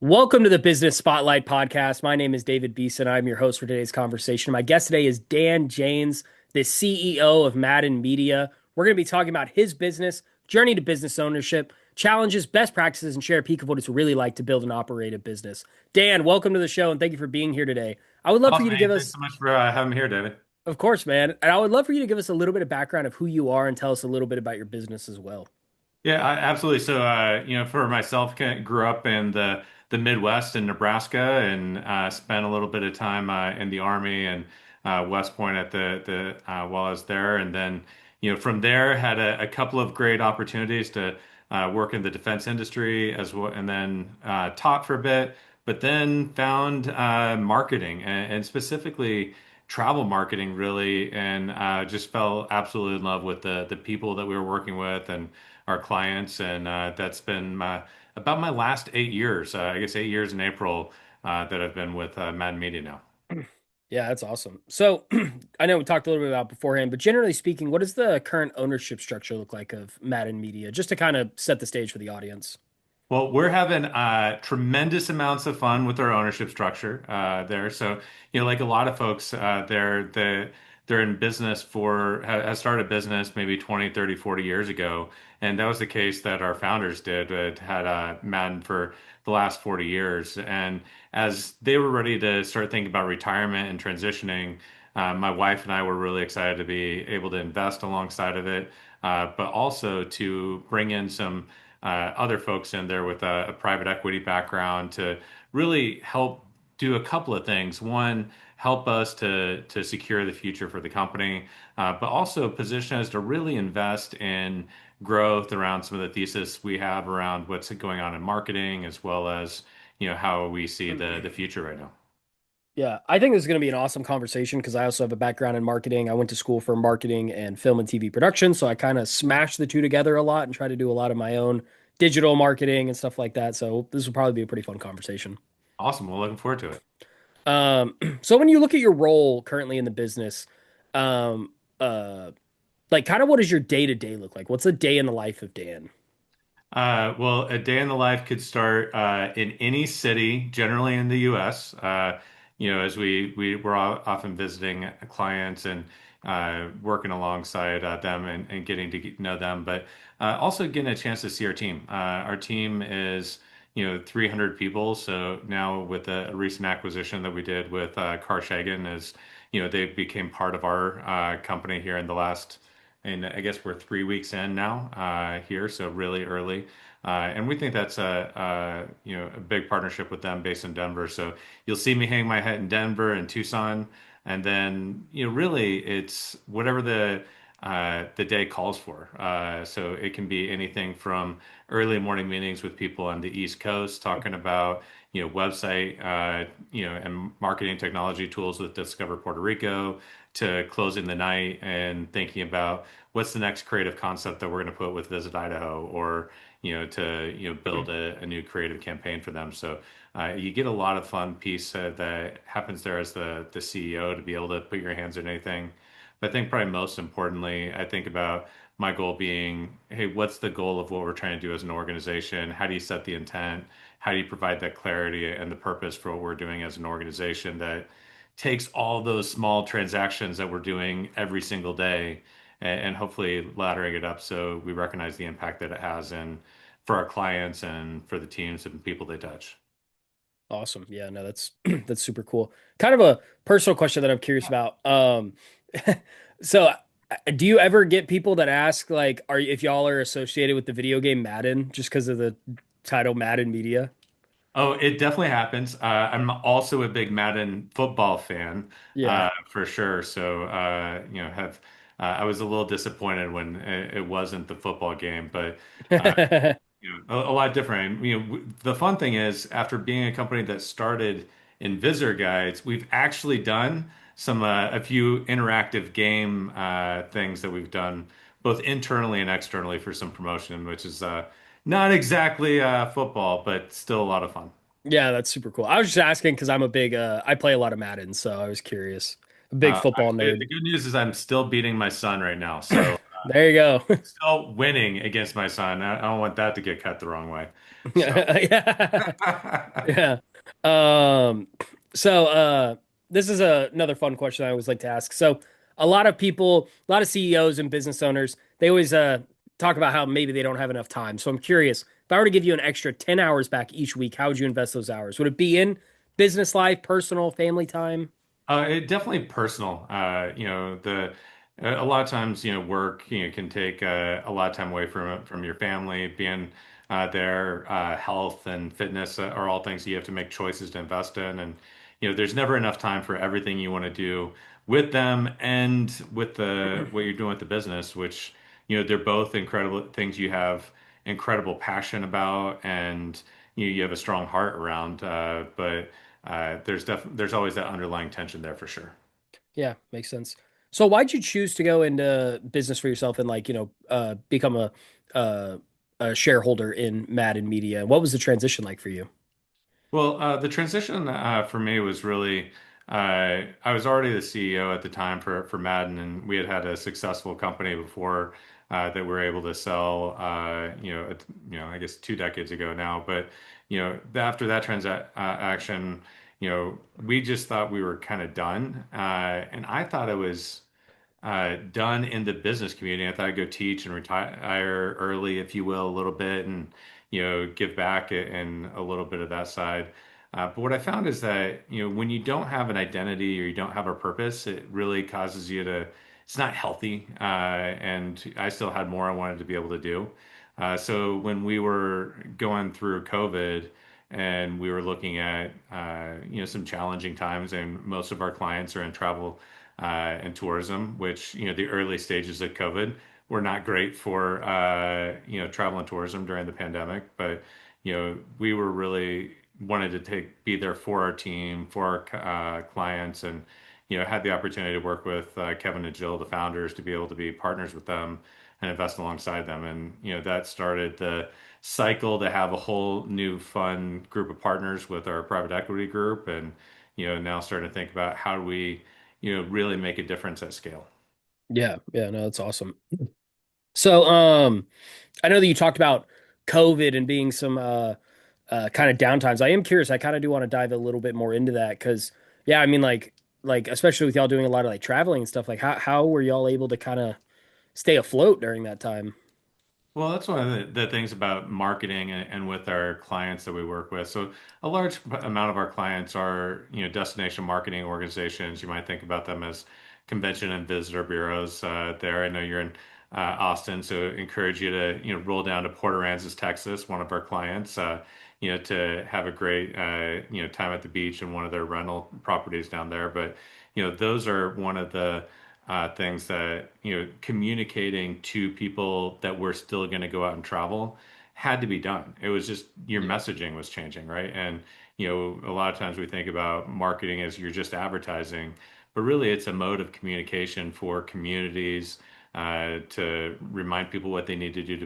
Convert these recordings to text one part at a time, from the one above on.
Welcome to the Business Spotlight podcast. My name is David Beeson. I'm your host for today's conversation. My guest today is Dan Janes, the CEO of Madden Media. We're going to be talking about his business, journey to business ownership, challenges, best practices, and share a peek of what it's really like to build and operate a business. Dan, welcome to the show and thank you for being here today. I would love for you Awesome, to man. give Thanks us, so much for having me here, David. of course, man, and I would love for you to give us a little bit of background of who you are and tell us a little bit about your business as well. Absolutely. So, for myself, grew up in the Midwest in Nebraska, and spent a little bit of time in the Army and West Point at the while I was there, and then from there had a couple of great opportunities to work in the defense industry as well, and then taught for a bit, but then found marketing and specifically travel marketing really, and just fell absolutely in love with the people that we were working with and our clients, and that's been about my last 8 years. I guess 8 years in April that I've been with Madden Media now. Yeah, that's awesome. So I know we talked a little bit about beforehand, but generally speaking, what does the current ownership structure look like of Madden Media, just to kind of set the stage for the audience? Well, we're having tremendous amounts of fun with our ownership structure there. So, like a lot of folks, they're in business has started a business maybe 20, 30, 40 years ago. And that was the case that our founders did, had Madden for the last 40 years. And as they were ready to start thinking about retirement and transitioning, my wife and I were really excited to be able to invest alongside of it, but also to bring in some other folks in there with a private equity background to really help do a couple of things. One, help us to secure the future for the company, but also position us to really invest in growth around some of the thesis we have around what's going on in marketing, as well as how we see the future right now. Yeah, I think this is going to be an awesome conversation because I also have a background in marketing. I went to school for marketing and film and TV production, so I kind of smash the two together a lot and try to do a lot of my own digital marketing and stuff like that. So this will probably be a pretty fun conversation. Awesome. Well, looking forward to it. So when you look at your role currently in the business, um, like kind of what does your day to day look like? What's a day in the life of Dan? Well, a day in the life could start in any city, generally in the U.S. As we're often visiting clients and working alongside them and getting to know them, but also getting a chance to see our team. Our team is 300 people. So now with a recent acquisition that we did with Shagan, is they became part of our company here in the last. And I guess we're 3 weeks in now here, so really early. And we think that's a big partnership with them based in Denver. So you'll see me hang my hat in Denver and Tucson, and then really it's whatever the day calls for. So it can be anything from early morning meetings with people on the East Coast talking about website and marketing technology tools with Discover Puerto Rico, to closing the night and thinking about what's the next creative concept that we're going to put with Visit Idaho, or to build a new creative campaign for them. So you get a lot of fun piece that happens there as the CEO, to be able to put your hands on anything. But I think probably most importantly, I think about my goal being, hey, what's the goal of what we're trying to do as an organization? How do you set the intent? How do you provide that clarity and the purpose for what we're doing as an organization that takes all those small transactions that we're doing every single day, and hopefully laddering it up so we recognize the impact that it has in for our clients and for the teams and people they touch. Awesome. Yeah, no, that's that's super cool. Kind of a personal question that I'm curious about. So do you ever get people that ask like, are if y'all are associated with the video game Madden just because of the title Madden Media? Oh, it definitely happens. I'm also a big Madden football fan, Yeah. for sure. So, have I was a little disappointed when it wasn't the football game, but uh, a lot different. The fun thing is, after being a company that started in visitor guides, we've actually done a few interactive game things that we've done both internally and externally for some promotion, which is not exactly football, but still a lot of fun. Yeah, that's super cool. I was just asking because I'm a big I play a lot of Madden, so I was curious. A big football The nerd. good news is I'm still beating my son right now, so There you go. Still winning against my son. I don't want that to get cut the wrong way. So, Yeah. Yeah. Um, so this is another fun question I always like to ask. So a lot of people, a lot of CEOs and business owners, they always talk about how maybe they don't have enough time. So I'm curious, if I were to give you an extra 10 hours back each week, how would you invest those hours? Would it be in business life, personal, family time? it definitely personal. A lot of times, work, can take a lot of time away from your family. Being their health and fitness are all things you have to make choices to invest in, and there's never enough time for everything you want to do with them and with the what you're doing with the business, which they're both incredible things you have incredible passion about, and you have a strong heart around. But there's always that underlying tension there for sure. Yeah, makes sense. So why'd you choose to go into business for yourself and like, become uh, a shareholder in Madden Media? What was the transition like for you? Well, the transition for me was really I was already the CEO at the time for Madden, and we had had a successful company before that we were able to sell. I guess 2 decades ago now. But after that transaction, we just thought we were kind of done, and I thought it was done in the business community. I thought I'd go teach and retire early, if you will, a little bit, and give back and a little bit of that side. But what I found is that when you don't have an identity or you don't have a purpose, it really causes you to. It's not healthy, and I still had more I wanted to be able to do. So when we were going through COVID and we were looking at some challenging times, and most of our clients are in travel and tourism, which the early stages of COVID were not great for travel and tourism during the pandemic. But we were really wanted to be there for our team, for our clients, and had the opportunity to work with Kevin and Jill, the founders, to be able to be partners with them and invest alongside them. And that started the cycle to have a whole new fun group of partners with our private equity group, and now starting to think about how do we really make a difference at scale. Yeah, yeah, no, that's awesome. So, I know that you talked about COVID and being some kind of downtimes. I am curious. I kind of do want to dive a little bit more into that because, yeah, I mean, like especially with y'all doing a lot of like traveling and stuff. Like, how were y'all able to kind of stay afloat during that time? Well, that's one of the things about marketing and with our clients that we work with. So a large amount of our clients are, destination marketing organizations. You might think about them as convention and visitor bureaus there. I know you're in Austin, so encourage you to, roll down to Port Aransas, Texas, one of our clients, to have a great, time at the beach in one of their rental properties down there. But, those are one of the things that communicating to people that we're still going to go out and travel had to be done. It was just your Yeah. messaging was changing, right? And a lot of times we think about marketing as you're just advertising, but really it's a mode of communication for communities to remind people what they need to do to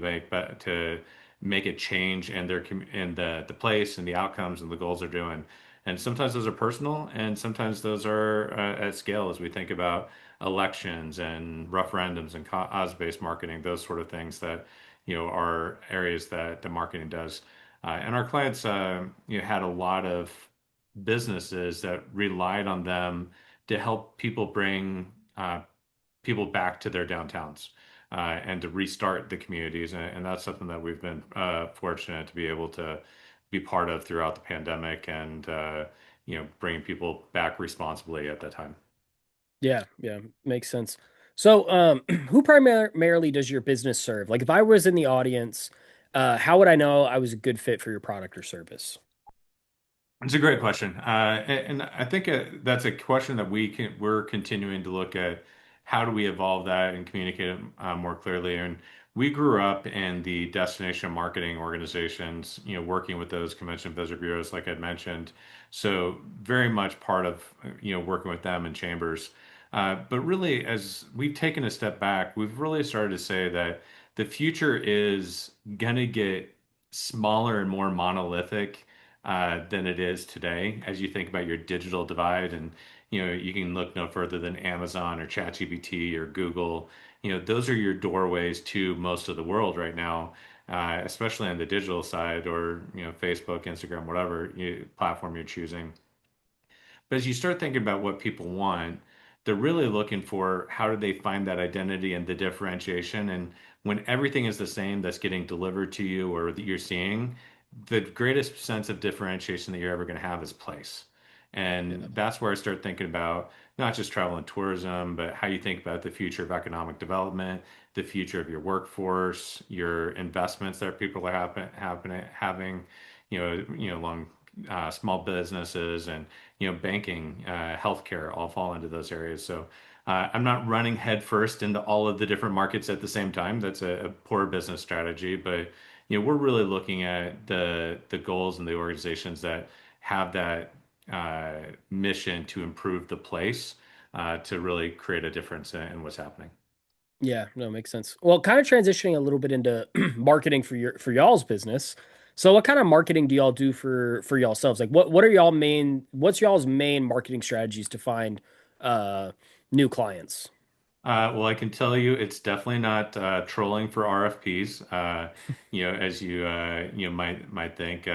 make a change in in the place and the outcomes and the goals they're doing. And sometimes those are personal, and sometimes those are at scale as we think about elections and referendums and cause-based marketing, those sort of things that are areas that the marketing does. And our clients, had a lot of businesses that relied on them to help people bring people back to their downtowns and to restart the communities. And that's something that we've been fortunate to be able to be part of throughout the pandemic and bringing people back responsibly at that time. Yeah, yeah, makes sense. So, who primarily does your business serve? Like, if I was in the audience, how would I know I was a good fit for your product or service? It's a great question, and I think that's a question that we're continuing to look at. How do we evolve that and communicate it more clearly? And we grew up in the destination marketing organizations, working with those convention visitor bureaus, like I'd mentioned. So very much part of working with them in chambers. But really, as we've taken a step back, we've really started to say that the future is gonna get smaller and more monolithic than it is today as you think about your digital divide and You can look no further than Amazon or ChatGPT or Google. Those are your doorways to most of the world right now, especially on the digital side or, Facebook, Instagram, whatever platform you're choosing. But as you start thinking about what people want, they're really looking for how do they find that identity and the differentiation. And when everything is the same that's getting delivered to you or that you're seeing, the greatest sense of differentiation that you're ever going to have is place. Yeah. And that's where I start thinking about not just travel and tourism, but how you think about the future of economic development, the future of your workforce, your investments that people are having, along small businesses and banking, healthcare all fall into those areas. So I'm not running headfirst into all of the different markets at the same time. That's a poor business strategy. But we're really looking at the goals and the organizations that have that mission to improve the place, to really create a difference in what's happening. Yeah, no, makes sense. Well, kind of transitioning a little bit into marketing for y'all's business. So what kind of marketing do y'all do for y'all selves? Like what are what's y'all's main marketing strategies to find uh new clients? Well, I can tell you, it's definitely not trolling for RFPs. As you might think,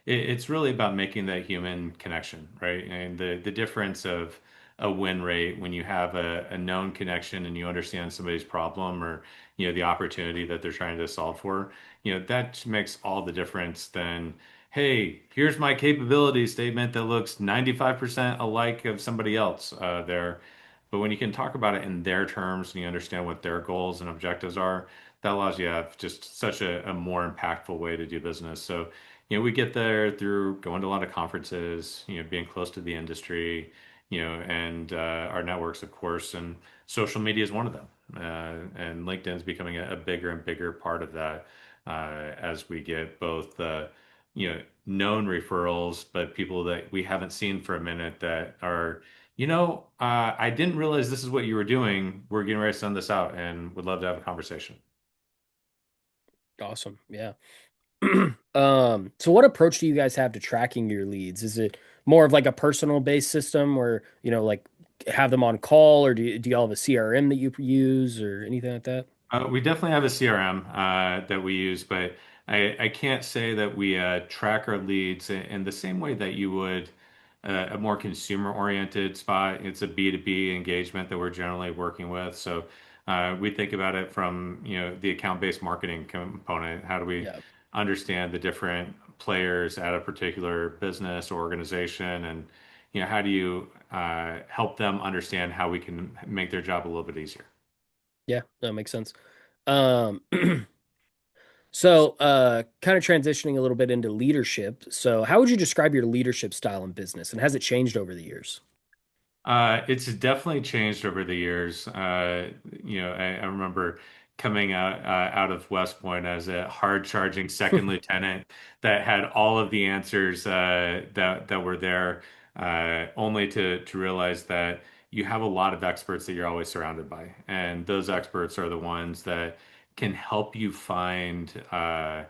it's really about making that human connection, right? And the difference of a win rate when you have a known connection and you understand somebody's problem or the opportunity that they're trying to solve for, that makes all the difference. Than hey, here's my capability statement that looks 95% alike of somebody else there. But when you can talk about it in their terms and you understand what their goals and objectives are, that allows you to have just such a more impactful way to do business. So, we get there through going to a lot of conferences, being close to the industry, and our networks, of course, and social media is one of them. And LinkedIn is becoming a bigger and bigger part of that as we get both, known referrals, but people that we haven't seen for a minute that are I didn't realize this is what you were doing. We're getting ready to send this out and would love to have a conversation. Awesome. Yeah. So what approach do you guys have to tracking your leads? Is it more of like a personal based system where, like have them on call, or do y'all have a CRM that you use or anything like that? We definitely have a CRM that we use, but I can't say that we track our leads in the same way that you would a more consumer-oriented spot. It's a B2B engagement that we're generally working with. So we think about it from, the account-based marketing component. How do we Yeah. understand the different players at a particular business or organization, and how do you help them understand how we can make their job a little bit easier? Yeah, that makes sense. Um, so kind of transitioning a little bit into leadership. So how would you describe your leadership style in business, and has it changed over the years? It's definitely changed over the years. I remember coming out of West Point as a hard-charging second lieutenant that had all of the answers that were there, only to realize that you have a lot of experts that you're always surrounded by, and those experts are the ones that can help you find the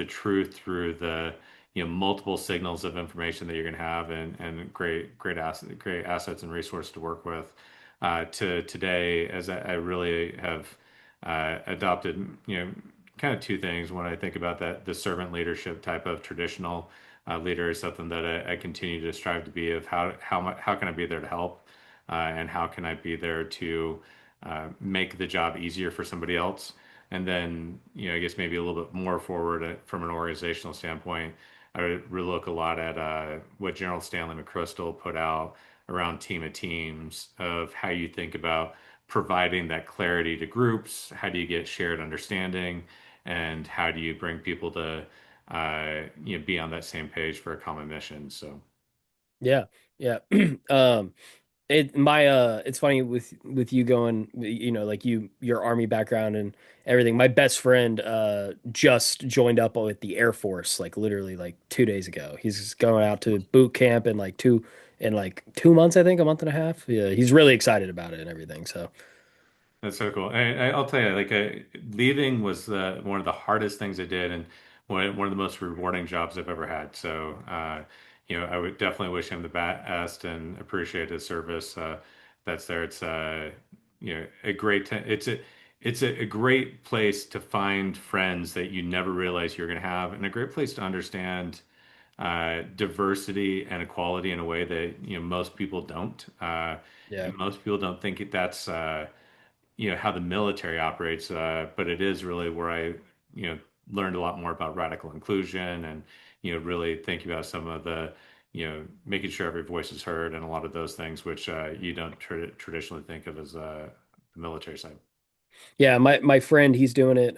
truth through the multiple signals of information that you're going to have, and great assets and resources to work with. To today, as I really have adopted, kind of two things when I think about that: the servant leadership type of traditional leader is something that I continue to strive to be. Of how can I be there to help, and how can I be there to make the job easier for somebody else. And then, I guess maybe a little bit more forward from an organizational standpoint, I would look a lot at what General Stanley McChrystal put out around team of teams, of how you think about providing that clarity to groups. How do you get shared understanding, and how do you bring people to be on that same page for a common mission? So. Yeah, yeah. Um, it's funny with you going, like your army background and everything. My best friend just joined up with the Air Force like literally like 2 days ago. He's going out to boot camp in like 2 months, I think, a month and a half. Yeah, he's really excited about it and everything. So That's so cool. I'll tell you, like, leaving was one of the hardest things I did, and one of the most rewarding jobs I've ever had. So, I would definitely wish him the best and appreciate his service. That's there. It's a great. It's a great place to find friends that you never realized you're going to have, and a great place to understand diversity and equality in a way that most people don't. Yeah. And most people don't think that's how the military operates, but it is really where I you know learned a lot more about radical inclusion and really thinking about some of the making sure every voice is heard and a lot of those things which you don't traditionally think of as the military side. Yeah, my friend, he's doing it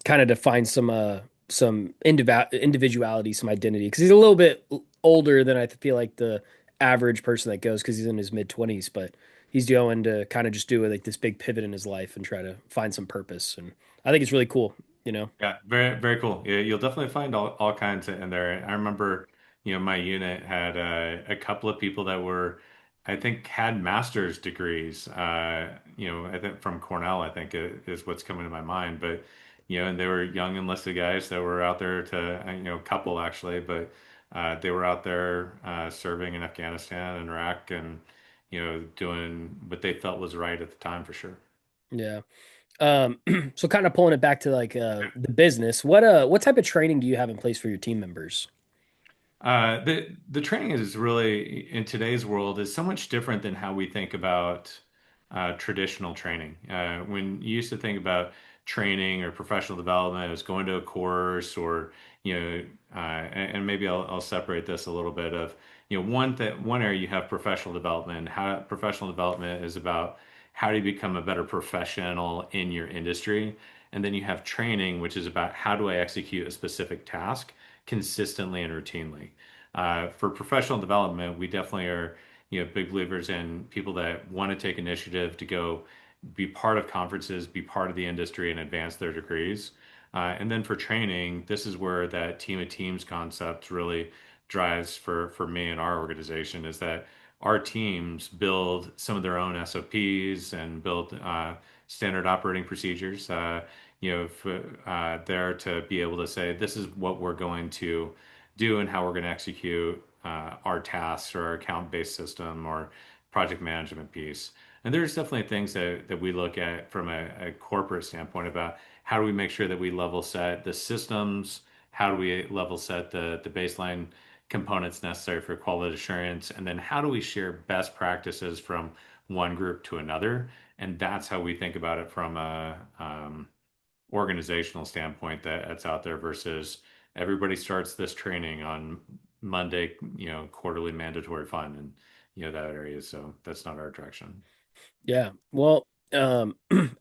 kind of to find some individuality, some identity because he's a little bit older than I feel like the average person that goes because he's in his mid 20s, but he's going to kind of just do like this big pivot in his life and try to find some purpose. And I think it's really cool, you know. Yeah, very, very cool. Yeah, you'll definitely find all kinds in there. I remember, my unit had a couple of people that were, I think, had master's degrees. I think from Cornell, I think is what's coming to my mind. But, and they were young enlisted guys that were out there to, a couple actually, but they were out there serving in Afghanistan and Iraq and, doing what they felt was right at the time for sure. Yeah. Um, so kind of pulling it back to like the business, what type of training do you have in place for your team members? The training is really in today's world is so much different than how we think about traditional training. When you used to think about training or professional development, it was going to a course or and maybe I'll separate this a little bit of one area you have professional development. How professional development is about how do you become a better professional in your industry, and then you have training, which is about how do I execute a specific task consistently and routinely. For professional development, we definitely are, big believers in people that want to take initiative to go be part of conferences, be part of the industry, and advance their degrees. And then for training, this is where that team of teams concept really drives for me and our organization is that our teams build some of their own SOPs and build standard operating procedures. There to be able to say, this is what we're going to do and how we're going to execute our tasks or our account-based system or project management piece. And there's definitely things that we look at from a corporate standpoint about how do we make sure that we level set the systems, how do we level set the baseline components necessary for quality assurance, and then how do we share best practices from one group to another. And that's how we think about it from a organizational standpoint that's out there versus everybody starts this training on Monday, quarterly mandatory fund and that area. So that's not our direction. Yeah. Well,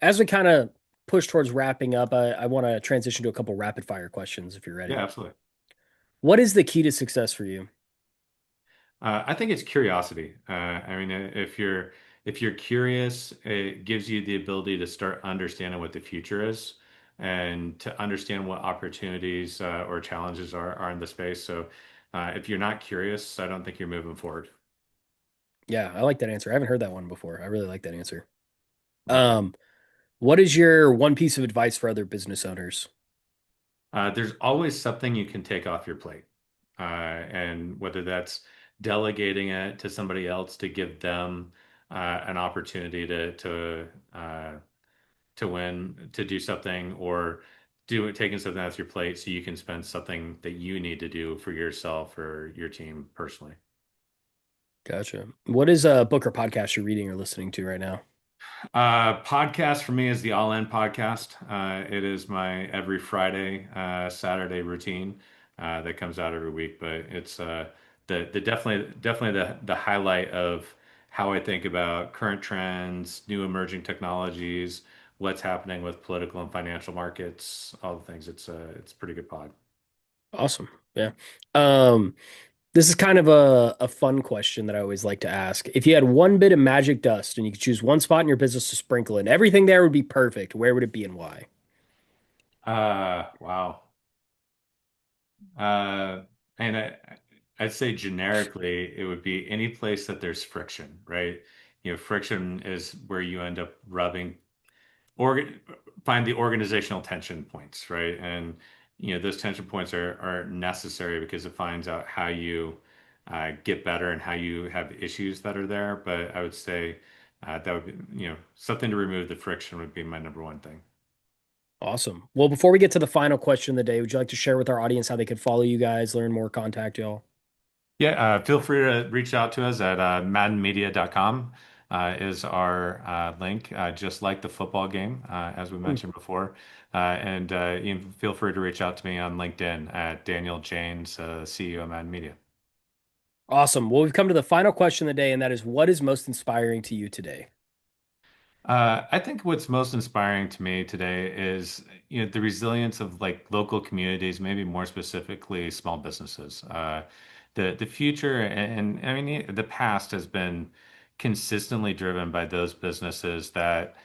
as we kind of push towards wrapping up, I want to transition to a couple rapid fire questions if you're Yeah, ready. absolutely. What is the key to success for you? I think it's curiosity. I mean, if you're curious, it gives you the ability to start understanding what the future is and to understand what opportunities or challenges are in the space. So, if you're not curious, I don't think you're moving forward. Yeah, I like that answer. I haven't heard that one before. I really like that answer. Yeah. Um, what is your one piece of advice for other business owners? There's always something you can take off your plate. And whether that's delegating it to somebody else to give them an opportunity to win, to do something, or taking something off your plate so you can spend something that you need to do for yourself or your team personally. Gotcha. What is a book or podcast you're reading or listening to right now? Podcast for me is the All In podcast. It is my every Friday, Saturday routine that comes out every week. But it's the definitely the highlight of how I think about current trends, new emerging technologies, what's happening with political and financial markets, all the things. It's a pretty good pod. Awesome. Yeah. Um, this is kind of a fun question that I always like to ask. If you had one bit of magic dust and you could choose one spot in your business to sprinkle in, everything there would be perfect. Where would it be and why? Wow. Uh, and I'd say generically, it would be any place that there's friction, right? Friction is where you end up rubbing organ find the organizational tension points, right? And those tension points are necessary because it finds out how you get better and how you have issues that are there. But I would say that would be, something to remove the friction would be my number one thing. Awesome. Well, before we get to the final question of the day, would you like to share with our audience how they could follow you guys, learn more, contact y'all? Yeah, feel free to reach out to us at maddenmedia.com is our link, just like the football game, as we Hmm. mentioned before. And you know, feel free to reach out to me on LinkedIn at Daniel Janes, CEO of Madden Media. Awesome. Well, we've come to the final question of the day, and that is what is most inspiring to you today? I think what's most inspiring to me today is, the resilience of like local communities, maybe more specifically small businesses. The future and I mean the past has been consistently driven by those businesses that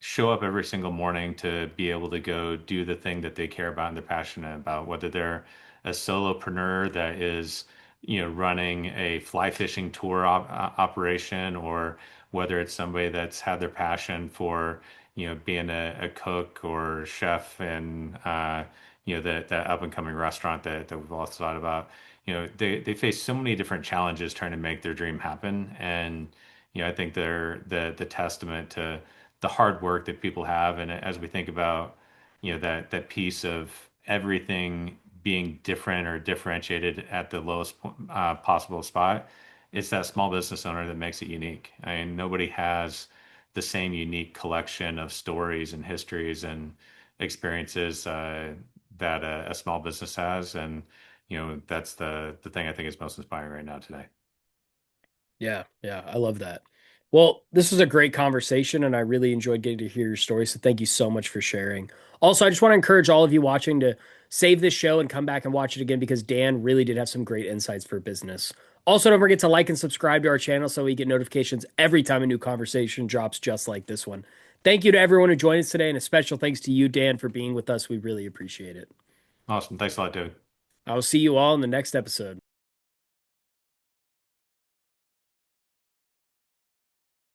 show up every single morning to be able to go do the thing that they care about and they're passionate about, whether they're a solopreneur that is, running a fly fishing tour operation, or whether it's somebody that's had their passion for, being a cook or chef and, that up and coming restaurant that we've all thought about. They face so many different challenges trying to make their dream happen. And, I think they're the testament to the hard work that people have. And as we think about, that piece of everything being different or differentiated at the lowest possible spot, it's that small business owner that makes it unique. I mean, nobody has the same unique collection of stories and histories and experiences that a small business has. And, that's the thing I think is most inspiring right now today. Yeah, yeah, I love that. Well, this was a great conversation, and I really enjoyed getting to hear your story. So thank you so much for sharing. Also, I just want to encourage all of you watching to save this show and come back and watch it again because Dan really did have some great insights for business. Also, don't forget to like and subscribe to our channel so we get notifications every time a new conversation drops just like this one. Thank you to everyone who joined us today, and a special thanks to you, Dan, for being with us. We really appreciate it. Awesome. Thanks a lot, dude. I will see you all in the next episode.